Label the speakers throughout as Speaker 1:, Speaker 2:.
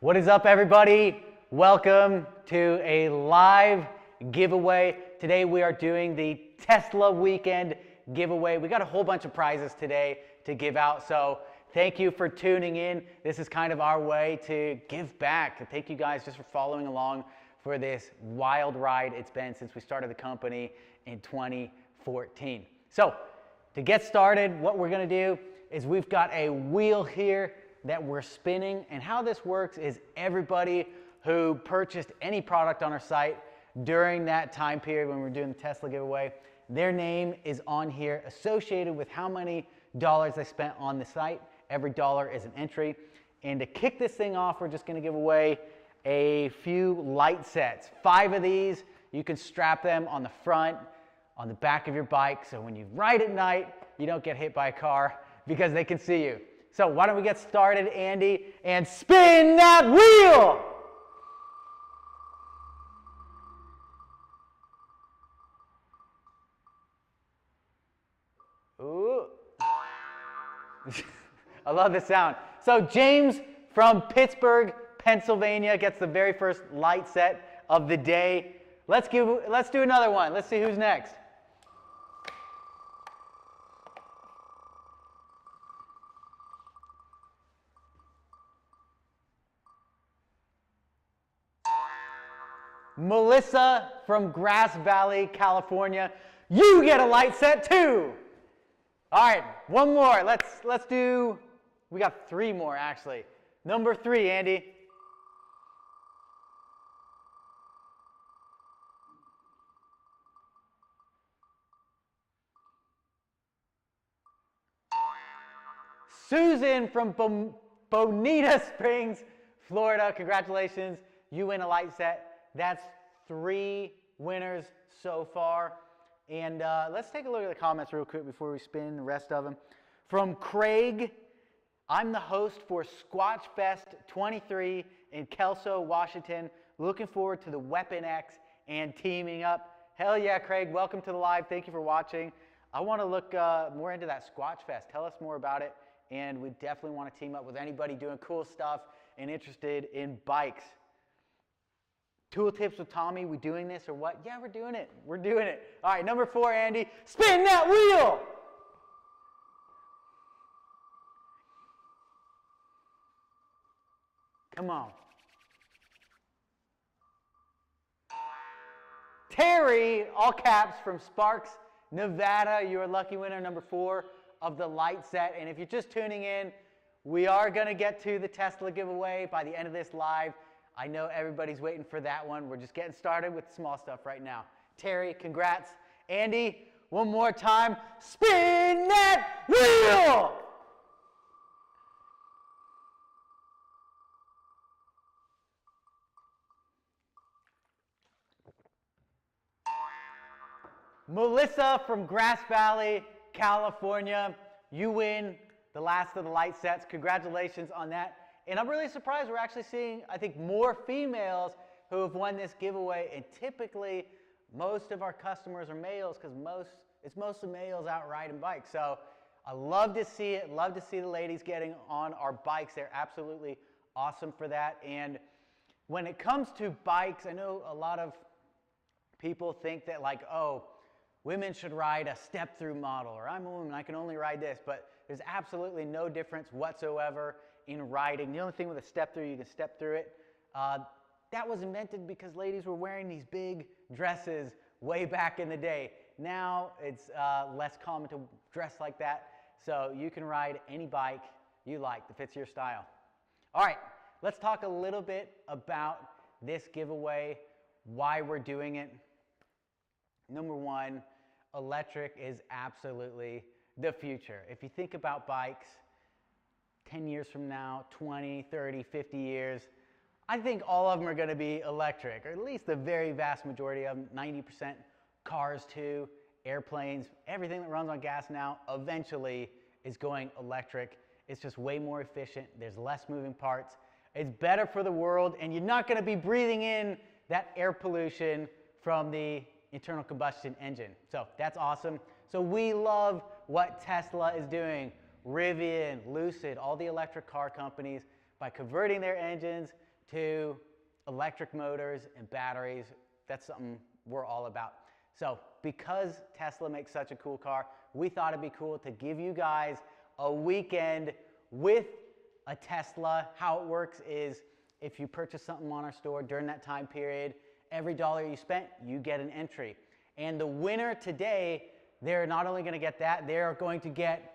Speaker 1: What is up, everybody? Welcome to a live giveaway. Today we are doing the Tesla weekend giveaway. We got a whole bunch of prizes today to give out, so thank you for tuning in. This is kind of our way to give back. And thank you guys just for following along for this wild ride it's been since we started the company in 2014. So to get started, what we're going to do is we've got a wheel here that we're spinning, and how this works is everybody who purchased any product on our site during that time period when we're doing the Tesla giveaway, their name is on here associated with how many dollars they spent on the site. Every dollar is an entry. And to kick this thing off, we're just going to give away a few light sets. 5 of these. You can strap them on the front, on the back of your bike, so when you ride at night, you don't get hit by a car because they can see you. So why don't we get started, Andy, and spin that wheel! Ooh. I love the sound. So James from Pittsburgh, Pennsylvania gets the very first light set of the day. Let's do another one. Let's see who's next. Melissa from Grass Valley, California. You get a light set too. All right, one more. Let's do, we got 3 more actually. Number 3, Andy. Susan from Bonita Springs, Florida. Congratulations. You win a light set. That's 3 winners so far. And let's take a look at the comments real quick before we spin the rest of them. From Craig, I'm the host for Squatch Fest 23 in Kelso, Washington. Looking forward to the Weapon X and teaming up. Hell yeah, Craig. Welcome to the live. Thank you for watching. I want to look more into that Squatch Fest. Tell us more about it. And we definitely want to team up with anybody doing cool stuff and interested in bikes. Tool tips with Tommy, we doing this or what? Yeah, we're doing it. We're doing it. All right, number 4, Andy. Spin that wheel! Come on. Terry, all caps, from Sparks, Nevada. You're a lucky winner, number 4 of the light set. And if you're just tuning in, we are going to get to the Tesla giveaway by the end of this live. I know everybody's waiting for that one. We're just getting started with small stuff right now. Terry, congrats. Andy, one more time. Spin that wheel! Melissa from Grass Valley, California. You win the last of the light sets. Congratulations on that. And I'm really surprised we're actually seeing, I think, more females who have won this giveaway. And typically, most of our customers are males because it's mostly males out riding bikes. So I love to see it. Love to see the ladies getting on our bikes. They're absolutely awesome for that. And when it comes to bikes, I know a lot of people think that, like, oh, women should ride a step-through model, or I'm a woman, I can only ride this. But there's absolutely no difference whatsoever in riding. The only thing with a step-through, you can step through it. That was invented because ladies were wearing these big dresses way back in the day. Now it's less common to dress like that, so you can ride any bike you like that fits your style. All right, let's talk a little bit about this giveaway, why we're doing it. Number 1, electric is absolutely the future. If you think about bikes, 10 years from now, 20, 30, 50 years, I think all of them are going to be electric, or at least the very vast majority of them. 90% cars too, airplanes, everything that runs on gas now eventually is going electric. It's just way more efficient. There's less moving parts. It's better for the world, and you're not going to be breathing in that air pollution from the internal combustion engine. So that's awesome. So we love what Tesla is doing. Rivian, Lucid, all the electric car companies, by converting their engines to electric motors and batteries. That's something we're all about. So because Tesla makes such a cool car, we thought it'd be cool to give you guys a weekend with a Tesla. How it works is if you purchase something on our store during that time period, every dollar you spent, you get an entry. And the winner today, they're not only going to get that, they're going to get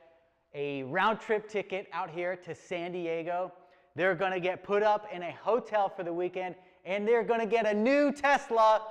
Speaker 1: a round trip ticket out here to San Diego. They're going to get put up in a hotel for the weekend, and they're going to get a new Tesla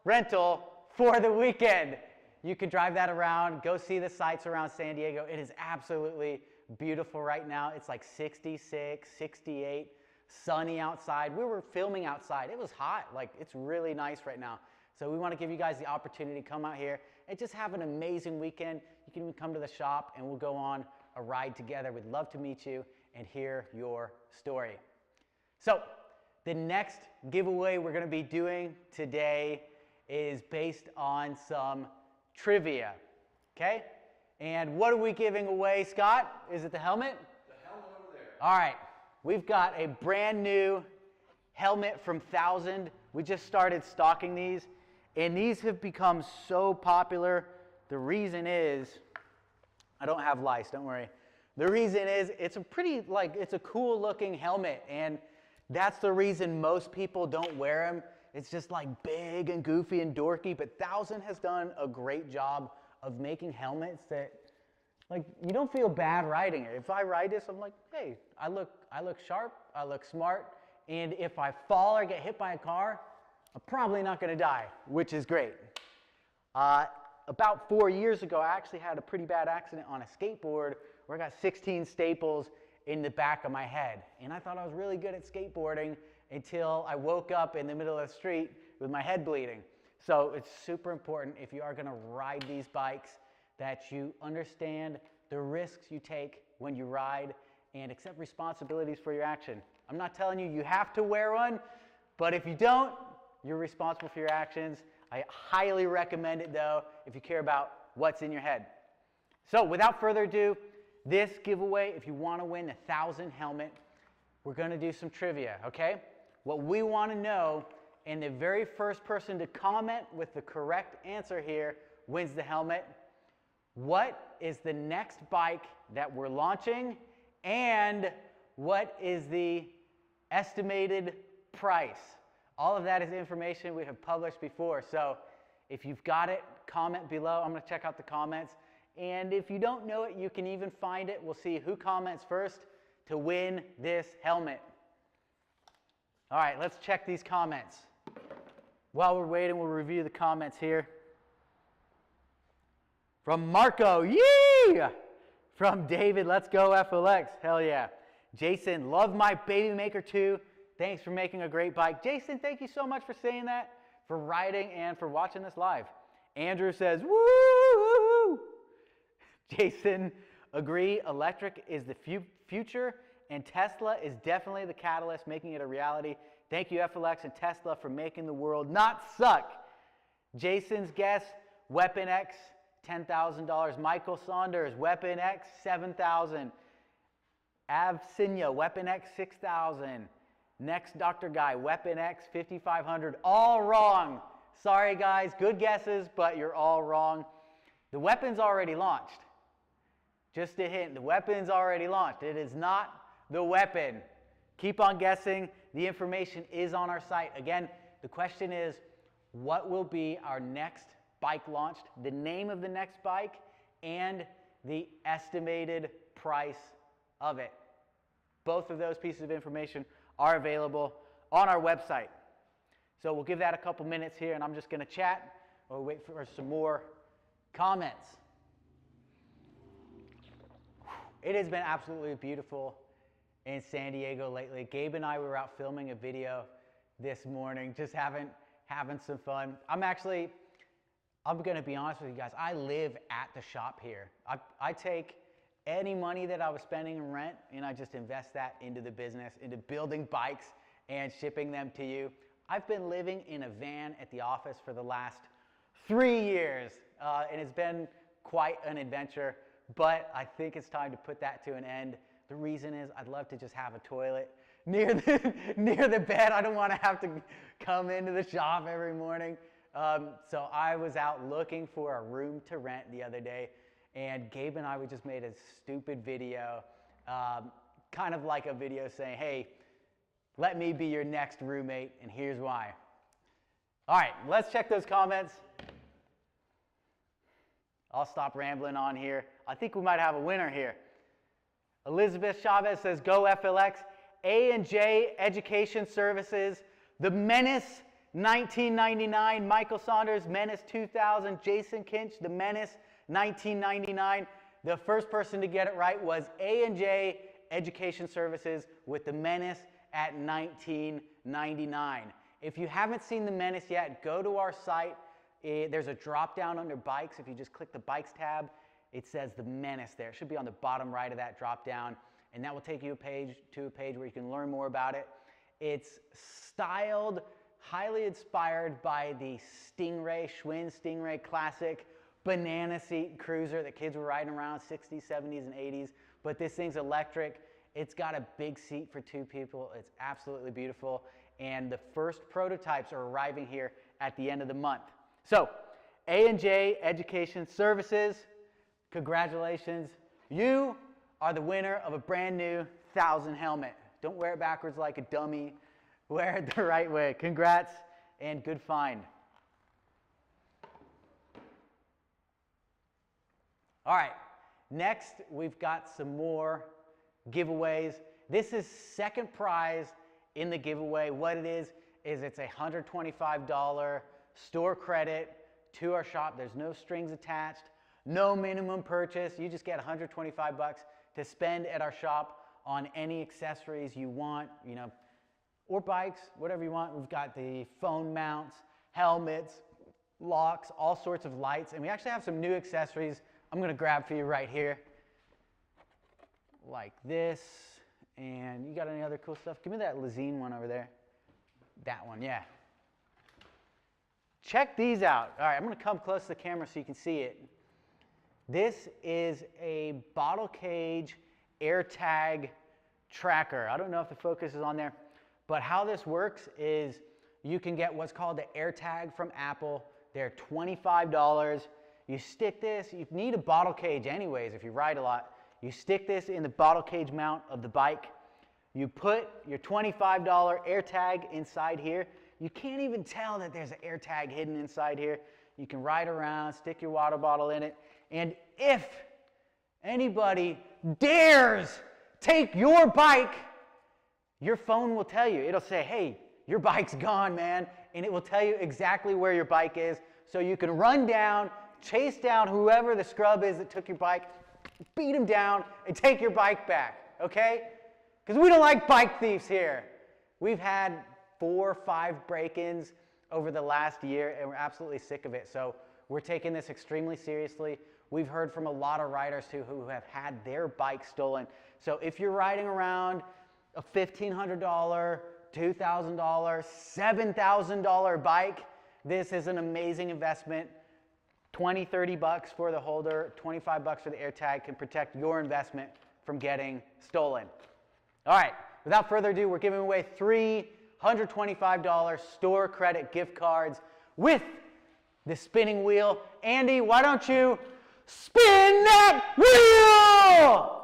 Speaker 1: rental for the weekend. You can drive that around, go see the sights around San Diego. It is absolutely beautiful right now. It's like 66, 68, sunny outside. We were filming outside. It was hot. Like, it's really nice right now. So we want to give you guys the opportunity to come out here and just have an amazing weekend. You can even come to the shop and we'll go on a ride together. We'd love to meet you and hear your story. So the next giveaway we're going to be doing today is based on some trivia, okay? And what are we giving away, Scott? Is it the helmet?
Speaker 2: The helmet over there.
Speaker 1: All right, we've got a brand new helmet from 1000. We just started stocking these, and these have become so popular. The reason is, I don't have lice, don't worry. The reason is it's a pretty, it's a cool looking helmet, and that's the reason most people don't wear them. It's just like big and goofy and dorky, but 1000 has done a great job of making helmets that, like, you don't feel bad riding it. If I ride this, I'm like, hey, I look sharp, I look smart, and if I fall or get hit by a car, I'm probably not gonna die, which is great. About 4 years ago, I actually had a pretty bad accident on a skateboard where I got 16 staples in the back of my head. And I thought I was really good at skateboarding until I woke up in the middle of the street with my head bleeding. So it's super important if you are gonna ride these bikes that you understand the risks you take when you ride and accept responsibilities for your action. I'm not telling you you have to wear one, but if you don't, you're responsible for your actions. I highly recommend it though if you care about what's in your head. So without further ado, this giveaway, if you want to win the 1000 helmet, we're going to do some trivia, okay? What we want to know, and the very first person to comment with the correct answer here wins the helmet. What is the next bike that we're launching, and what is the estimated price? All of that is information we have published before, so if you've got it, comment below. I'm going to check out the comments. And if you don't know it, you can even find it. We'll see who comments first to win this helmet. All right, let's check these comments. While we're waiting, we'll review the comments here. From Marco, yee! From David, let's go FLX, hell yeah. Jason, love my Baby Maker 2. Thanks for making a great bike. Jason, thank you so much for saying that, for riding, and for watching this live. Andrew says, woo! Jason, agree, electric is the future, and Tesla is definitely the catalyst making it a reality. Thank you, FLX and Tesla, for making the world not suck. Jason's guess, Weapon X, $10,000. Michael Saunders, Weapon X, $7,000. Avsinya, Weapon X, $6,000. Next Dr. Guy, Weapon X, $5,500. All wrong. Sorry, guys, good guesses, but you're all wrong. The weapon's already launched. Just a hint, the weapon's already launched. It is not the weapon. Keep on guessing. The information is on our site. Again, the question is, what will be our next bike launched, the name of the next bike, and the estimated price of it. Both of those pieces of information are available on our website. So we'll give that a couple minutes here, and I'm just going to chat or wait for some more comments. It has been absolutely beautiful in San Diego lately. Gabe and I were out filming a video this morning, just having some fun. I'm going to be honest with you guys, I live at the shop here. I take any money that I was spending in rent and I just invest that into the business, into building bikes and shipping them to you. I've been living in a van at the office for the last 3 years, and it's been quite an adventure. But I think it's time to put that to an end. The reason is I'd love to just have a toilet, near the bed. I don't want to have to come into the shop every morning. So I was out looking for a room to rent the other day, and Gabe and we just made a stupid video, kind of like a video saying, hey, let me be your next roommate, and here's why. All right, let's check those comments. I'll stop rambling on here. I think we might have a winner here. Elizabeth Chavez says, go FLX. A&J Education Services. The Menace 1999. Michael Saunders, Menace 2000. Jason Kinch, The Menace 1999. The first person to get it right was A&J Education Services with The Menace at 1999. If you haven't seen The Menace yet, go to our site. There's a drop down under bikes. If you just click the bikes tab, it says The Menace there. It should be on the bottom right of that drop down, and that will take you to a page where you can learn more about it. It's styled, highly inspired by the Stingray, Schwinn Stingray Classic banana seat cruiser that kids were riding around 60s, 70s, and 80s. But this thing's electric. It's got a big seat for 2 people. It's absolutely beautiful. And the first prototypes are arriving here at the end of the month. So, A&J Education Services, congratulations. You are the winner of a brand new 1000 helmet. Don't wear it backwards like a dummy. Wear it the right way. Congrats and good find. All right, next we've got some more giveaways. This is second prize in the giveaway. What it is it's a $125 store credit to our shop. There's no strings attached, no minimum purchase. You just get $125 to spend at our shop on any accessories you want, you know, or bikes, whatever you want. We've got the phone mounts, helmets, locks, all sorts of lights, and we actually have some new accessories I'm going to grab for you right here, like this. And you got any other cool stuff? Give me that Lazine one over there. That one, yeah. Check these out. All right, I'm going to come close to the camera so you can see it. This is a bottle cage AirTag tracker. I don't know if the focus is on there, but how this works is you can get what's called the AirTag from Apple. They're $25. You stick this, you need a bottle cage anyways if you ride a lot. You stick this in the bottle cage mount of the bike. You put your $25 AirTag inside here. You can't even tell that there's an AirTag hidden inside here. You can ride around, stick your water bottle in it, and if anybody dares take your bike, your phone will tell you. It'll say, hey, your bike's gone, man, and it will tell you exactly where your bike is, so you can run down, chase down whoever the scrub is that took your bike, beat him down, and take your bike back, okay? Because we don't like bike thieves here. We've had 4 or 5 break-ins over the last year, and we're absolutely sick of it. So we're taking this extremely seriously. We've heard from a lot of riders, too, who have had their bike stolen. So if you're riding around a $1,500, $2,000, $7,000 bike, this is an amazing investment. $20, $30 for the holder, $25 for the AirTag can protect your investment from getting stolen. All right, without further ado, we're giving away 3 $125 store credit gift cards with the spinning wheel. Andy, why don't you spin that wheel?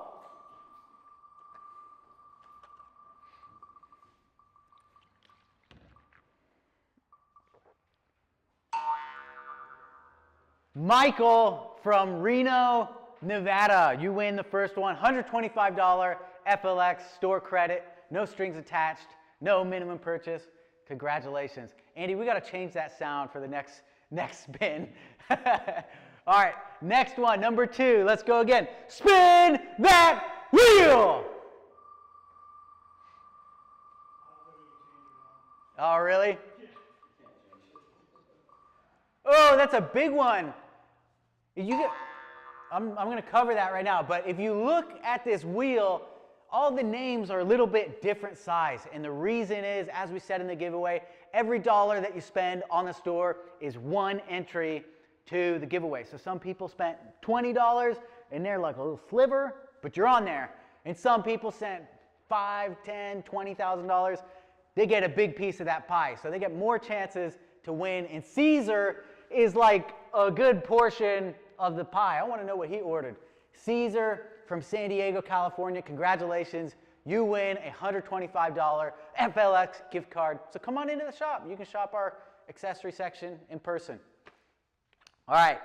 Speaker 1: Michael from Reno, Nevada. You win the first one. $125 FLX store credit, no strings attached, no minimum purchase. Congratulations. Andy, we got to change that sound for the next spin. All right, next one, number 2. Let's go again. Spin that wheel. Oh, really? Oh, that's a big one. I'm going to cover that right now, but if you look at this wheel, all the names are a little bit different size, and the reason is, as we said in the giveaway, every dollar that you spend on the store is 1 entry to the giveaway. So some people spent $20, and they're like a little sliver, but you're on there. And some people spent $5, $10, $20,000, they get a big piece of that pie. So they get more chances to win. And Caesar is like a good portion of the pie. I want to know what he ordered. Caesar from San Diego, California, congratulations. You win a $125 FLX gift card. So come on into the shop. You can shop our accessory section in person. All right,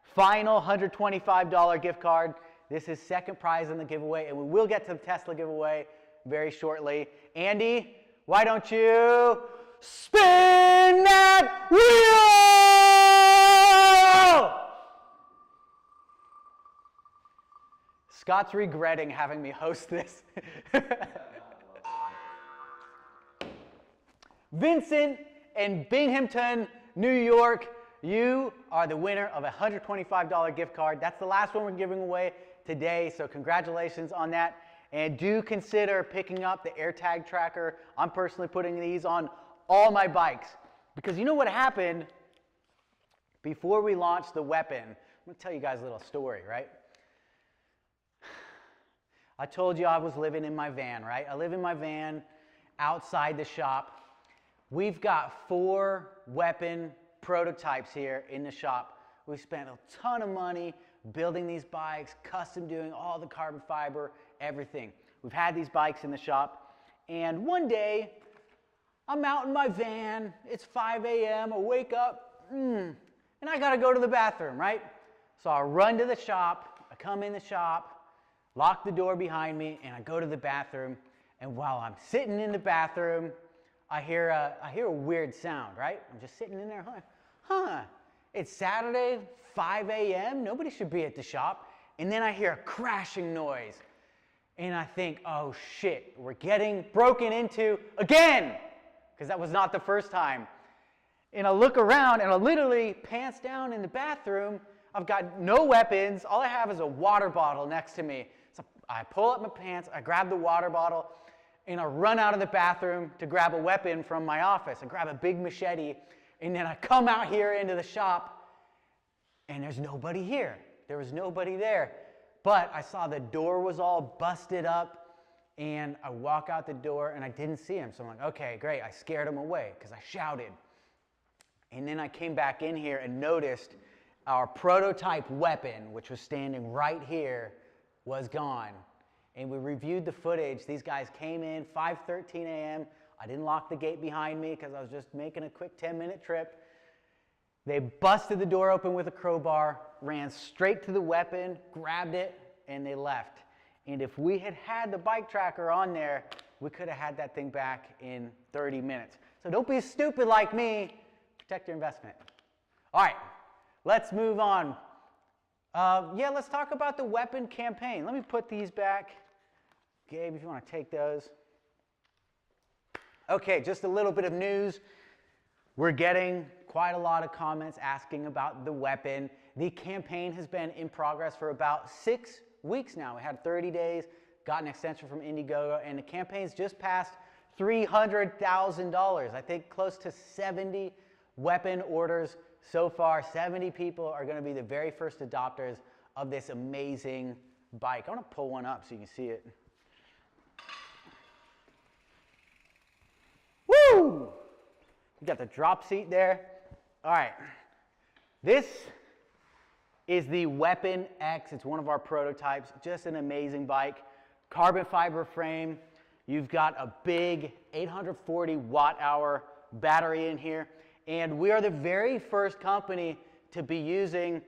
Speaker 1: final $125 gift card. This is second prize in the giveaway, and we will get to the Tesla giveaway very shortly. Andy, why don't you spin that wheel? Scott's regretting having me host this. Vincent in Binghamton, New York, you are the winner of a $125 gift card. That's the last one we're giving away today, so congratulations on that. And do consider picking up the AirTag tracker. I'm personally putting these on all my bikes because you know what happened before we launched the Weapon? I'm going to tell you guys a little story, right? I told you I was living in my van, right? I live in my van outside the shop. We've got 4 Weapon prototypes here in the shop. We spent a ton of money building these bikes, custom doing all the carbon fiber, everything. We've had these bikes in the shop, and one day I'm out in my van, it's 5 a.m., I wake up, and I gotta go to the bathroom, right? So I run to the shop, I come in the shop, lock the door behind me, and I go to the bathroom, and while I'm sitting in the bathroom, I hear a weird sound, right? I'm just sitting in there, it's Saturday, 5 a.m., nobody should be at the shop, and then I hear a crashing noise, and I think, oh shit, we're getting broken into again, because that was not the first time. And I look around, and I literally pants down in the bathroom. I've got no weapons, all I have is a water bottle next to me. So I pull up my pants, I grab the water bottle, and I run out of the bathroom to grab a weapon from my office. I grab a big machete, and then I come out here into the shop, and there's nobody here. There was nobody there. But I saw the door was all busted up, and I walk out the door, and I didn't see him. So I'm like, okay, great. I scared him away because I shouted. And then I came back in here and noticed our prototype Weapon, which was standing right here, was gone. And we reviewed the footage. These guys came in 5:13 a.m. I didn't lock the gate behind me because I was just making a quick 10-minute trip. They busted the door open with a crowbar, ran straight to the Weapon, grabbed it, and they left. And if we had had the bike tracker on there, we could have had that thing back in 30 minutes. So don't be stupid like me. Protect your investment. All right, let's move on. Let's talk about the Weapon campaign. Let me put these back. Gabe, if you want to take those. Okay, just a little bit of news. We're getting quite a lot of comments asking about the Weapon. The campaign has been in progress for about 6 weeks now. We had 30 days, got an extension from Indiegogo, and the campaign's just passed $300,000. I think close to 70 Weapon orders so far. 70 people are going to be the very first adopters of this amazing bike. I want to pull one up so you can see it. Woo! You got the drop seat there. All right. This is the Weapon X. It's one of our prototypes. Just an amazing bike. Carbon fiber frame. You've got a big 840 watt-hour battery in here. And we are the very first company to be using,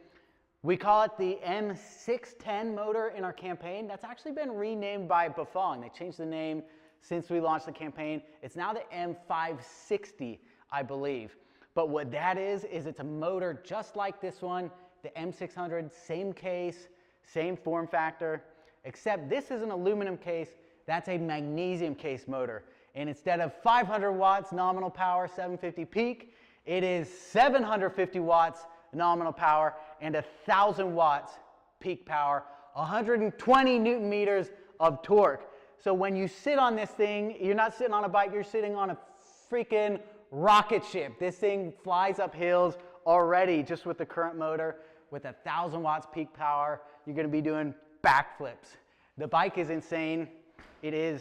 Speaker 1: we call it the M610 motor in our campaign. That's actually been renamed by Bafang. They changed the name since we launched the campaign. It's now the M560, I believe. But what that is it's a motor just like this one, the M600, same case, same form factor, except this is an aluminum case. That's a magnesium case motor. And instead of 500 watts nominal power, 750 peak, it is 750 watts nominal power and 1,000 watts peak power, 120 Newton meters of torque. So when you sit on this thing, you're not sitting on a bike, you're sitting on a freaking rocket ship. This thing flies up hills already just with the current motor. With 1,000 watts peak power, you're going to be doing backflips. The bike is insane. It is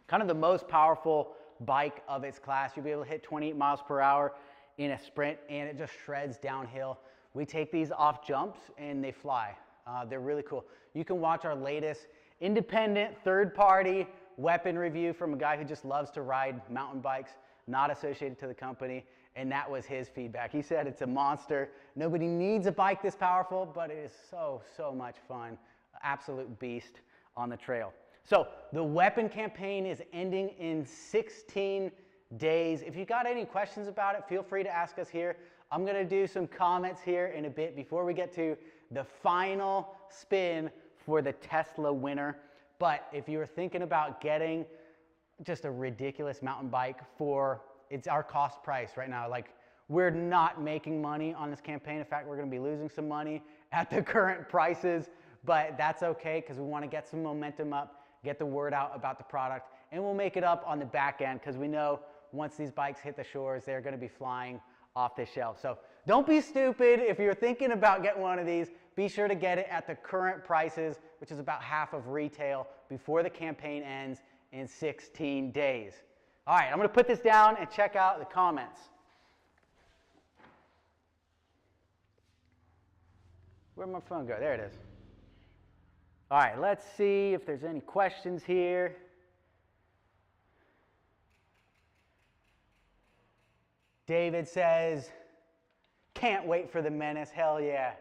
Speaker 1: kind of the most powerful bike of its class. You'll be able to hit 28 miles per hour in a sprint, and it just shreds downhill. We take these off jumps and they fly. They're really cool. You can watch our latest independent third-party weapon review from a guy who just loves to ride mountain bikes, not associated to the company, and that was his feedback. He said it's a monster. Nobody needs a bike this powerful, but it is so, so much fun. Absolute beast on the trail. So the weapon campaign is ending in 16 days. If you got any questions about it, feel free to ask us here. I'm going to do some comments here in a bit before we get to the final spin for the Tesla winner. But if you were thinking about getting just a ridiculous mountain bike for, it's our cost price right now. Like, we're not making money on this campaign. In fact, we're going to be losing some money at the current prices, but that's okay because we want to get some momentum up, get the word out about the product, and we'll make it up on the back end because we know once these bikes hit the shores, they're going to be flying off the shelf. So don't be stupid. If you're thinking about getting one of these, be sure to get it at the current prices, which is about half of retail, before the campaign ends in 16 days. All right, I'm going to put this down and check out the comments. Where'd my phone go? There it is. All right, let's see if there's any questions here. David says, can't wait for the Menace. Hell yeah.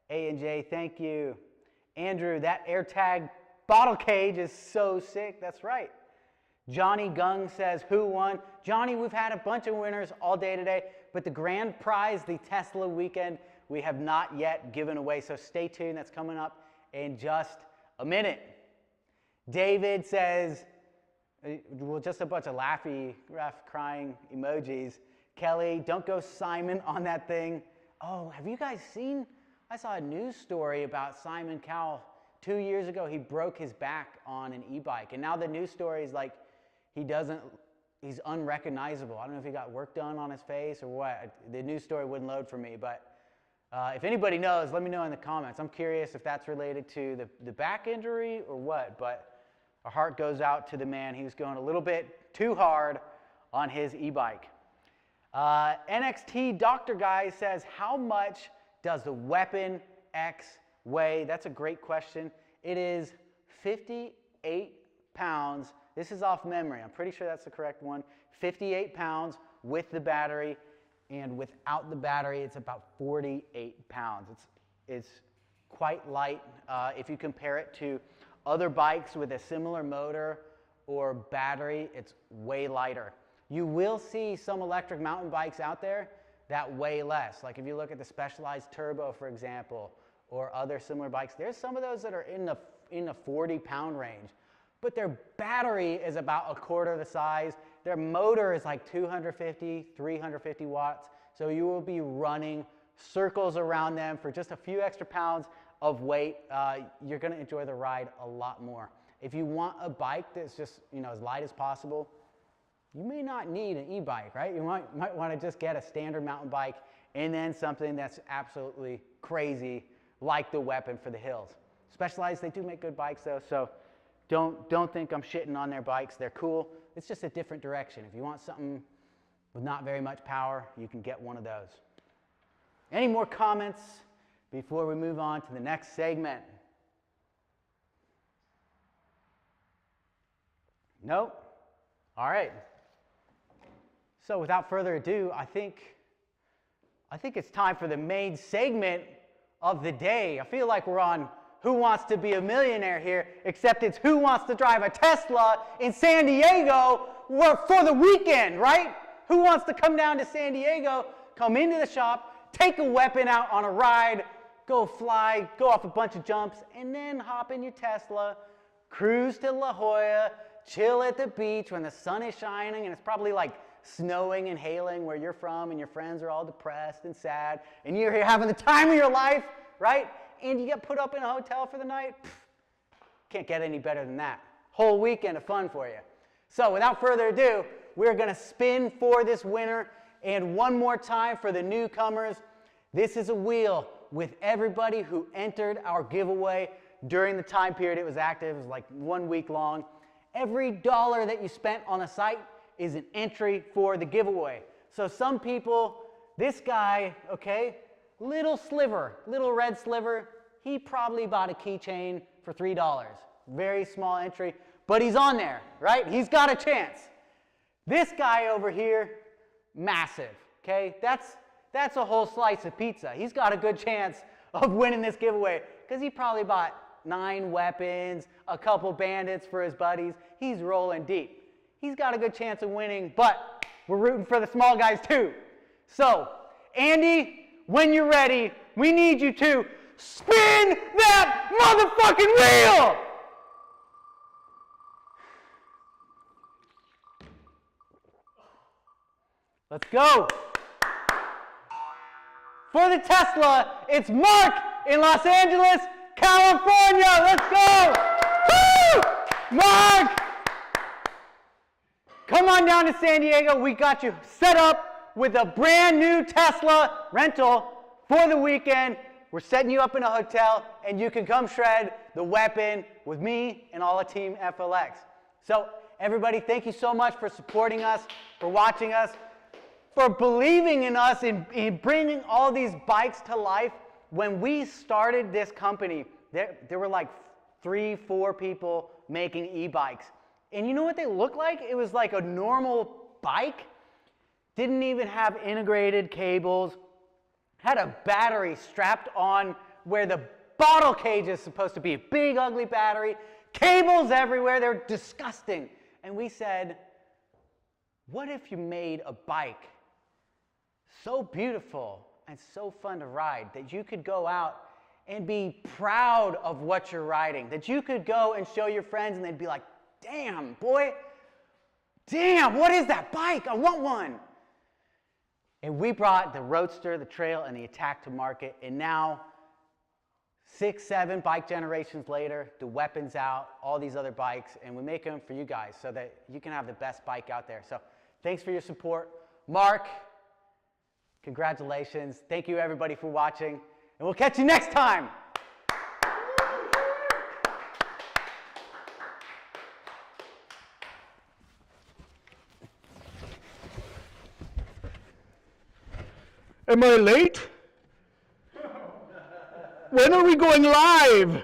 Speaker 1: A&J, thank you. Andrew, that AirTag bottle cage is so sick. That's right. Johnny Gung says, who won? Johnny, we've had a bunch of winners all day today, but the grand prize, the Tesla weekend, we have not yet given away. So stay tuned. That's coming up in just a minute. David says, well, just a bunch of laughy, rough, crying emojis. Kelly, don't go Simon on that thing. Oh, have you guys seen? I saw a news story about Simon Cowell. 2 years ago, he broke his back on an e-bike. And now the news story is like he's unrecognizable. I don't know if he got work done on his face or what. The news story wouldn't load for me. But if anybody knows, let me know in the comments. I'm curious if that's related to the back injury or what. But our heart goes out to the man. He was going a little bit too hard on his e-bike. NXT Doctor Guy says, how much does the Weapon X weigh? That's a great question. It is 58 pounds. This is off memory. I'm pretty sure that's the correct one. 58 pounds with the battery, and without the battery, it's about 48 pounds. It's quite light. If you compare it to other bikes with a similar motor or battery, it's way lighter. You will see some electric mountain bikes out there that weigh less. Like if you look at the Specialized Turbo, for example, or other similar bikes, there's some of those that are in the 40-pound range. But their battery is about a quarter the size. Their motor is like 250, 350 watts. So you will be running circles around them for just a few extra pounds of weight. You're going to enjoy the ride a lot more. If you want a bike that's just as light as possible, you may not need an e-bike, right? You might want to just get a standard mountain bike and then something that's absolutely crazy like the Weapon for the hills. Specialized, they do make good bikes though, so don't think I'm shitting on their bikes. They're cool. It's just a different direction. If you want something with not very much power, you can get one of those. Any more comments before we move on to the next segment? Nope? All right. So without further ado, I think it's time for the main segment of the day. I feel like we're on Who Wants to Be a Millionaire here, except it's Who Wants to Drive a Tesla in San Diego for the weekend, right? Who wants to come down to San Diego, come into the shop, take a Weapon out on a ride, go fly, go off a bunch of jumps, and then hop in your Tesla, cruise to La Jolla, chill at the beach when the sun is shining and it's probably like snowing and hailing where you're from, and your friends are all depressed and sad, and you're here having the time of your life, right? And you get put up in a hotel for the night. Can't get any better than that. Whole weekend of fun for you. So without further ado, we're going to spin for this winner, and one more time for the newcomers. This is a wheel with everybody who entered our giveaway during the time period it was active. It was like 1 week long. Every dollar that you spent on a site is an entry for the giveaway. So some people, this guy, okay, little sliver, little red sliver, he probably bought a keychain for $3. Very small entry, but he's on there, right? He's got a chance. This guy over here, massive, okay? That's a whole slice of pizza. He's got a good chance of winning this giveaway because he probably bought 9 weapons, a couple bandits for his buddies. He's rolling deep. He's got a good chance of winning, but we're rooting for the small guys too. So, Andy, when you're ready, we need you to spin that motherfucking wheel! Let's go. For the Tesla, it's Marc in Los Angeles, California. Let's go. Woo! Marc! Come on down to San Diego. We got you set up with a brand new Tesla rental for the weekend. We're setting you up in a hotel, and you can come shred the weapon with me and all of Team FLX. So, everybody, thank you so much for supporting us, for watching us, for believing in us, in bringing all these bikes to life. When we started this company, there were like 3-4 people making e-bikes. And you know what they looked like? It was like a normal bike. Didn't even have integrated cables. Had a battery strapped on where the bottle cage is supposed to be. A big, ugly battery. Cables everywhere. They're disgusting. And we said, what if you made a bike so beautiful and so fun to ride that you could go out and be proud of what you're riding, that you could go and show your friends and they'd be like, damn, boy, damn, what is that bike? I want one. And we brought the Roadster, the Trail, and the Attack to market, and now 6-7 bike generations later, the Weapon's out, all these other bikes, and we make them for you guys so that you can have the best bike out there. So thanks for your support. Marc, congratulations. Thank you, everybody, for watching, and we'll catch you next time.
Speaker 2: Am I late? When are we going live?